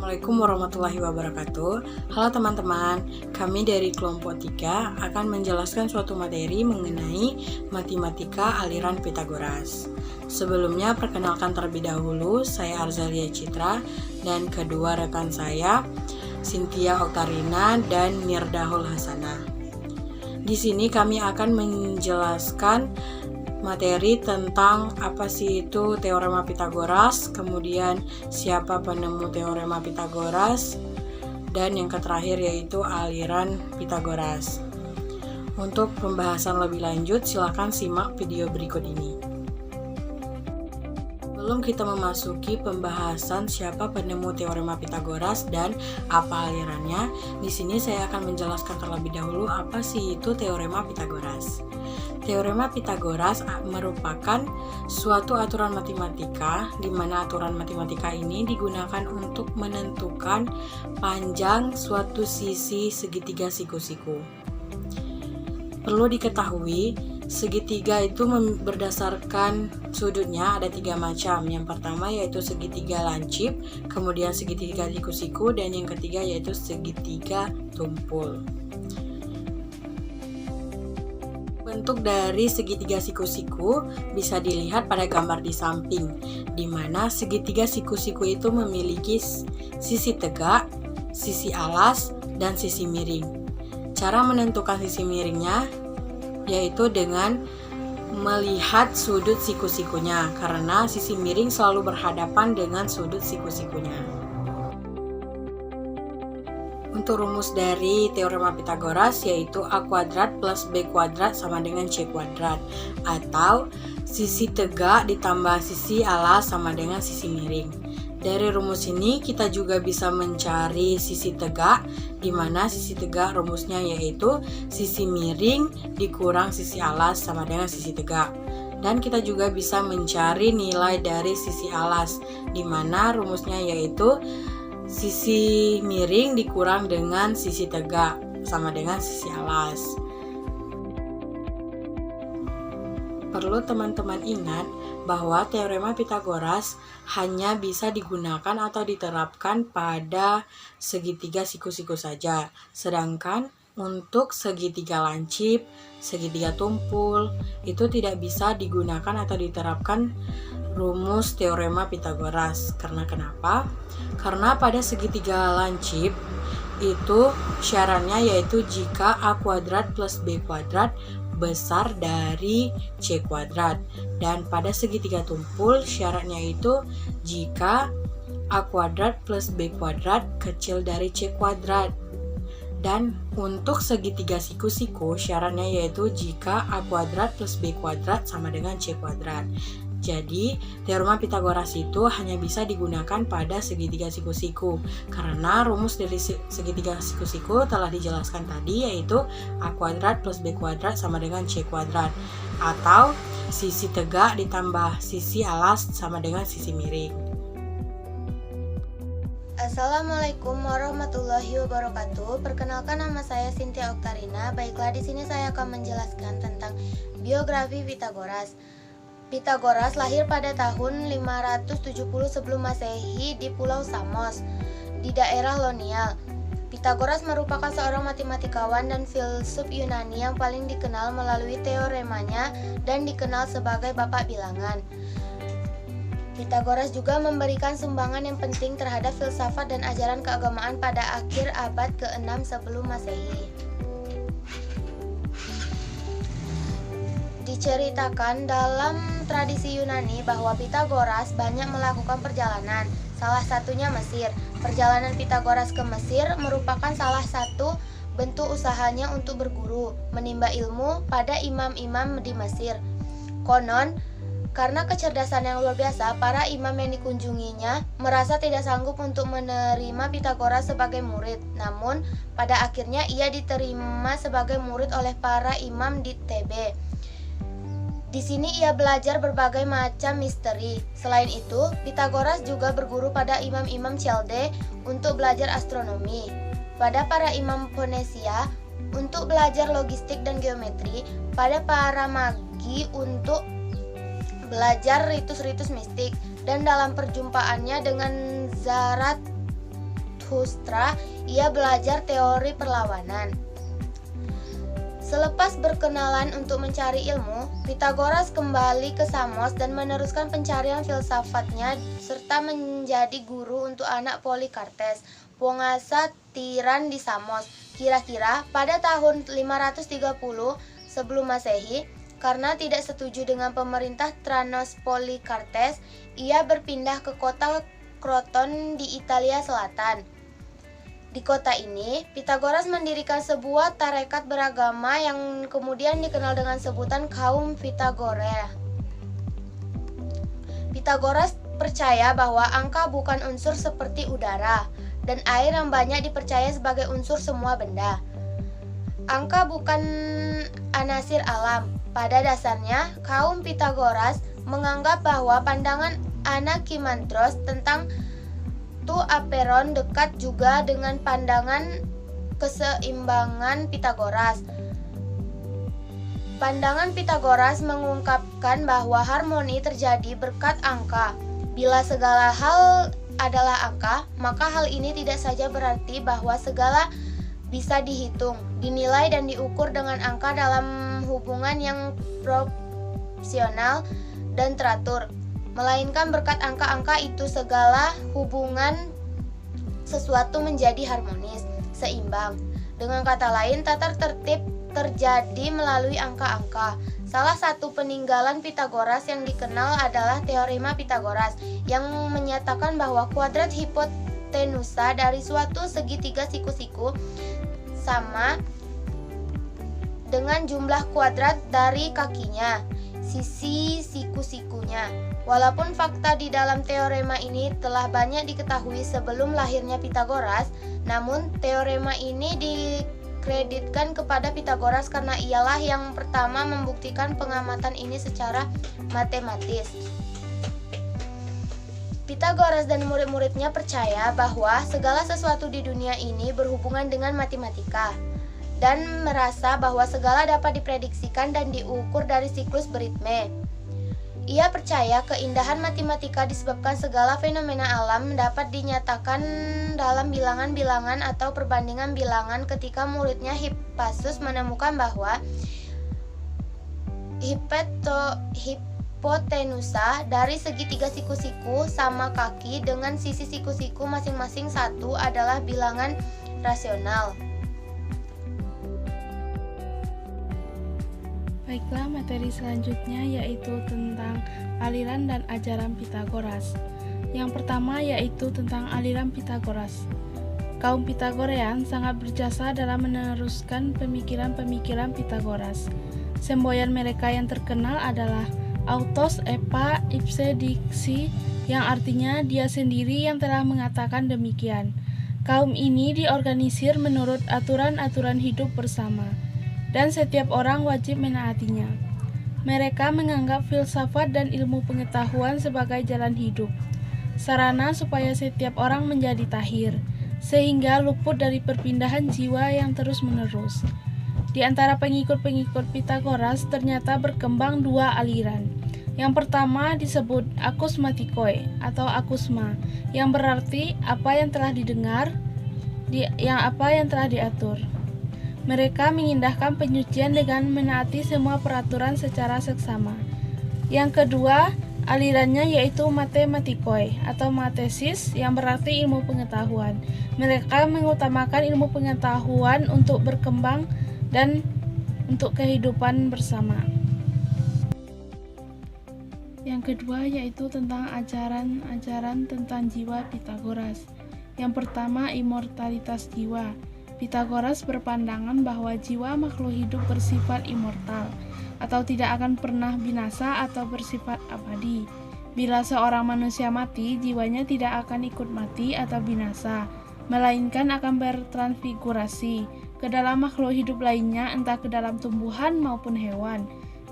Assalamualaikum warahmatullahi wabarakatuh. Halo teman-teman, kami dari kelompok 3 akan menjelaskan suatu materi mengenai matematika aliran Pitagoras. Sebelumnya, perkenalkan terlebih dahulu, saya Arzalia Citra dan kedua rekan saya, Cynthia Oktarina dan Mirdahul Hasanah. Di sini kami akan menjelaskan materi tentang apa sih itu teorema Pitagoras, kemudian siapa penemu teorema Pitagoras, dan yang terakhir yaitu aliran Pitagoras. Untuk pembahasan lebih lanjut, silakan simak video berikut ini. Sebelum kita memasuki pembahasan siapa penemu teorema Pitagoras dan apa alirannya, di sini saya akan menjelaskan terlebih dahulu apa sih itu teorema Pitagoras. Teorema Pitagoras merupakan suatu aturan matematika di mana aturan matematika ini digunakan untuk menentukan panjang suatu sisi segitiga siku-siku. Perlu diketahui, segitiga itu berdasarkan sudutnya ada 3 macam. Yang pertama yaitu segitiga lancip, kemudian segitiga siku-siku, dan yang ketiga yaitu segitiga tumpul. Bentuk dari segitiga siku-siku bisa dilihat pada gambar di samping, di mana segitiga siku-siku itu memiliki sisi tegak, sisi alas, dan sisi miring. Cara menentukan sisi miringnya yaitu dengan melihat sudut siku-sikunya, karena sisi miring selalu berhadapan dengan sudut siku-sikunya. Untuk rumus dari teorema Pitagoras yaitu A kuadrat plus B kuadrat sama dengan C kuadrat, atau sisi tegak ditambah sisi alas sama dengan sisi miring. Dari rumus ini kita juga bisa mencari sisi tegak, di mana sisi tegak rumusnya yaitu sisi miring dikurang sisi alas sama dengan sisi tegak. Dan kita juga bisa mencari nilai dari sisi alas, di mana rumusnya yaitu sisi miring dikurang dengan sisi tegak sama dengan sisi alas. Perlu teman-teman ingat bahwa teorema Pitagoras hanya bisa digunakan atau diterapkan pada segitiga siku-siku saja. Sedangkan untuk segitiga lancip, segitiga tumpul, itu tidak bisa digunakan atau diterapkan rumus teorema Pitagoras. Karena kenapa? Karena pada segitiga lancip itu syaratnya yaitu jika A kuadrat plus B kuadrat besar dari C kuadrat, dan pada segitiga tumpul syaratnya itu jika A kuadrat plus B kuadrat kecil dari C kuadrat. Dan untuk segitiga siku-siku syaratnya yaitu jika A kuadrat plus B kuadrat sama dengan C kuadrat. Jadi, teorema Pitagoras itu hanya bisa digunakan pada segitiga siku-siku, karena rumus dari segitiga siku-siku telah dijelaskan tadi, yaitu A kuadrat plus B kuadrat sama dengan C kuadrat, atau sisi tegak ditambah sisi alas sama dengan sisi miring. Assalamualaikum warahmatullahi wabarakatuh. Perkenalkan, nama saya Cynthia Oktarina. Baiklah, di sini saya akan menjelaskan tentang biografi Pitagoras. Pitagoras lahir pada tahun 570 sebelum Masehi di Pulau Samos, di daerah Lonial. Pitagoras merupakan seorang matematikawan dan filsuf Yunani yang paling dikenal melalui teoremanya dan dikenal sebagai Bapak Bilangan. Pitagoras juga memberikan sumbangan yang penting terhadap filsafat dan ajaran keagamaan pada akhir abad ke-6 sebelum Masehi. Diceritakan dalam tradisi Yunani bahwa Pitagoras banyak melakukan perjalanan, salah satunya Mesir. Perjalanan Pitagoras ke Mesir merupakan salah satu bentuk usahanya untuk berguru, menimba ilmu pada imam-imam di Mesir. Konon, karena kecerdasan yang luar biasa, para imam yang dikunjunginya merasa tidak sanggup untuk menerima Pitagoras sebagai murid. Namun, pada akhirnya ia diterima sebagai murid oleh para imam di Tebe. Di sini ia belajar berbagai macam misteri. Selain itu, Pitagoras juga berguru pada imam-imam Chaldee untuk belajar astronomi, pada para imam Phoenicia untuk belajar logistik dan geometri, pada para magi untuk belajar ritus-ritus mistik, dan dalam perjumpaannya dengan Zarathustra, ia belajar teori perlawanan. Selepas berkenalan untuk mencari ilmu, Pitagoras kembali ke Samos dan meneruskan pencarian filsafatnya serta menjadi guru untuk anak Polikartes, penguasa tiran di Samos. Kira-kira pada tahun 530 sebelum Masehi, karena tidak setuju dengan pemerintah Tranos Polikartes, ia berpindah ke kota Kroton di Italia Selatan. Di kota ini, Pitagoras mendirikan sebuah tarekat beragama yang kemudian dikenal dengan sebutan kaum Pitagorea. Pitagoras percaya bahwa angka bukan unsur seperti udara, dan air yang banyak dipercaya sebagai unsur semua benda. Angka bukan anasir alam. Pada dasarnya, kaum Pitagoras menganggap bahwa pandangan Anakimandros tentang aperon dekat juga dengan pandangan keseimbangan Pitagoras. Pandangan Pitagoras mengungkapkan bahwa harmoni terjadi berkat angka. Bila segala hal adalah angka, maka hal ini tidak saja berarti bahwa segala bisa dihitung, dinilai dan diukur dengan angka dalam hubungan yang proporsional dan teratur, melainkan berkat angka-angka itu segala hubungan sesuatu menjadi harmonis, seimbang. Dengan kata lain, tata tertib terjadi melalui angka-angka. Salah satu peninggalan Pitagoras yang dikenal adalah teorema Pitagoras yang menyatakan bahwa kuadrat hipotenusa dari suatu segitiga siku-siku sama dengan jumlah kuadrat dari kakinya, sisi siku-sikunya. Walaupun fakta di dalam teorema ini telah banyak diketahui sebelum lahirnya Pitagoras, namun teorema ini dikreditkan kepada Pitagoras karena ialah yang pertama membuktikan pengamatan ini secara matematis. Pitagoras dan murid-muridnya percaya bahwa segala sesuatu di dunia ini berhubungan dengan matematika dan merasa bahwa segala dapat diprediksikan dan diukur dari siklus beritme. Ia percaya keindahan matematika disebabkan segala fenomena alam dapat dinyatakan dalam bilangan-bilangan atau perbandingan bilangan. Ketika muridnya Hippasus menemukan bahwa hipotenusa dari segitiga siku-siku sama kaki dengan sisi siku-siku masing-masing satu adalah bilangan rasional. Baiklah, materi selanjutnya yaitu tentang aliran dan ajaran Pitagoras. Yang pertama yaitu tentang aliran Pitagoras. Kaum Pitagorean sangat berjasa dalam meneruskan pemikiran-pemikiran Pitagoras. Semboyan mereka yang terkenal adalah autos epa ipse dixi, yang artinya dia sendiri yang telah mengatakan demikian. Kaum ini diorganisir menurut aturan-aturan hidup bersama, dan setiap orang wajib menaatinya. Mereka menganggap filsafat dan ilmu pengetahuan sebagai jalan hidup, sarana supaya setiap orang menjadi tahir, sehingga luput dari perpindahan jiwa yang terus-menerus. Di antara pengikut-pengikut Pitagoras ternyata berkembang dua aliran. Yang pertama disebut akusmatikoi atau akusma, yang berarti apa yang telah didengar, apa yang telah diatur. Mereka mengindahkan penyucian dengan menaati semua peraturan secara seksama. Yang kedua, alirannya yaitu matematikoi atau matesis, yang berarti ilmu pengetahuan. Mereka mengutamakan ilmu pengetahuan untuk berkembang dan untuk kehidupan bersama. Yang kedua yaitu tentang ajaran-ajaran tentang jiwa Pitagoras. Yang pertama, immortalitas jiwa. Pitagoras berpandangan bahwa jiwa makhluk hidup bersifat immortal, atau tidak akan pernah binasa atau bersifat abadi. Bila seorang manusia mati, jiwanya tidak akan ikut mati atau binasa, melainkan akan bertransfigurasi ke dalam makhluk hidup lainnya, entah ke dalam tumbuhan maupun hewan.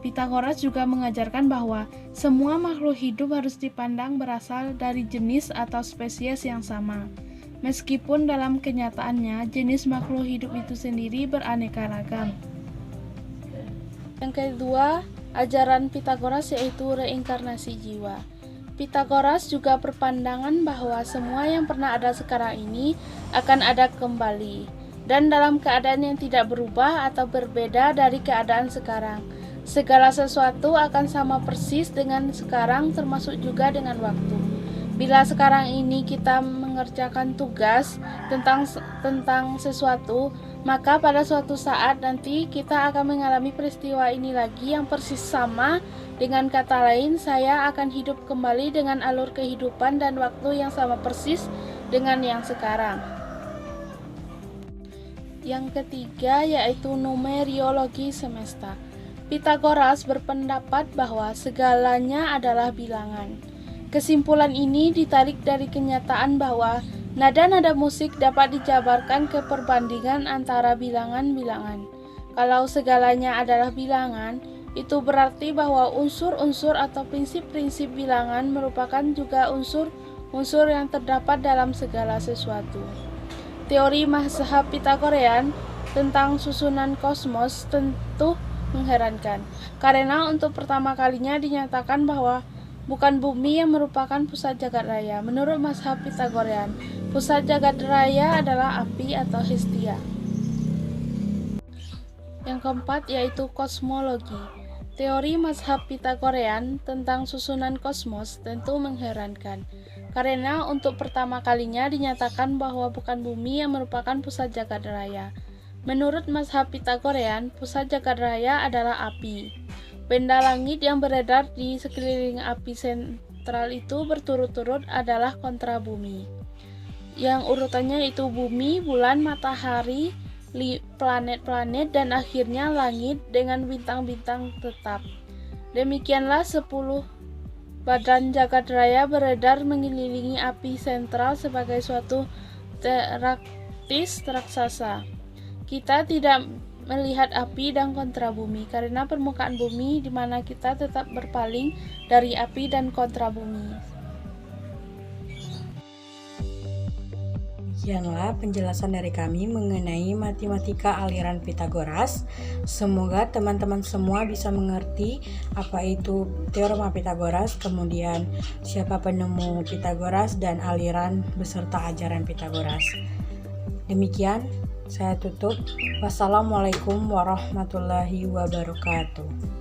Pitagoras juga mengajarkan bahwa semua makhluk hidup harus dipandang berasal dari jenis atau spesies yang sama. Meskipun dalam kenyataannya jenis makhluk hidup itu sendiri beraneka ragam. Yang kedua, ajaran Pitagoras yaitu reinkarnasi jiwa. Pitagoras juga berpandangan bahwa semua yang pernah ada sekarang ini akan ada kembali, dan dalam keadaan yang tidak berubah atau berbeda dari keadaan sekarang. Segala sesuatu akan sama persis dengan sekarang, termasuk juga dengan waktu. Bila sekarang ini kita mengerjakan tugas tentang sesuatu, maka pada suatu saat nanti kita akan mengalami peristiwa ini lagi yang persis sama. Dengan kata lain, saya akan hidup kembali dengan alur kehidupan dan waktu yang sama persis dengan yang sekarang. Yang ketiga yaitu numeriologi semesta. Pitagoras berpendapat bahwa segalanya adalah bilangan. Kesimpulan ini ditarik dari kenyataan bahwa nada-nada musik dapat dijabarkan ke perbandingan antara bilangan-bilangan. Kalau segalanya adalah bilangan, itu berarti bahwa unsur-unsur atau prinsip-prinsip bilangan merupakan juga unsur-unsur yang terdapat dalam segala sesuatu. Teori mazhab Pitagorean tentang susunan kosmos tentu mengherankan, karena untuk pertama kalinya dinyatakan bahwa bukan bumi yang merupakan pusat jagat raya. Menurut mazhab Pitagorean, pusat jagat raya adalah api atau Hestia. Yang keempat yaitu kosmologi. Teori mazhab Pitagorean tentang susunan kosmos tentu mengherankan, karena untuk pertama kalinya dinyatakan bahwa bukan bumi yang merupakan pusat jagat raya. Menurut mazhab Pitagorean, pusat jagat raya adalah api. Benda langit yang beredar di sekeliling api sentral itu berturut-turut adalah kontra bumi. Yang urutannya itu bumi, bulan, matahari, planet-planet, dan akhirnya langit dengan bintang-bintang tetap. Demikianlah 10 badan jagat raya beredar mengelilingi api sentral sebagai suatu teraktis raksasa. Kita tidak melihat api dan kontra bumi karena permukaan bumi di mana kita tetap berpaling dari api dan kontra bumi. Demikianlah penjelasan dari kami mengenai matematika aliran Pitagoras. Semoga teman-teman semua bisa mengerti apa itu teorema Pitagoras, kemudian siapa penemu Pitagoras dan aliran beserta ajaran Pitagoras. Demikian, saya tutup. Wassalamualaikum warahmatullahi wabarakatuh.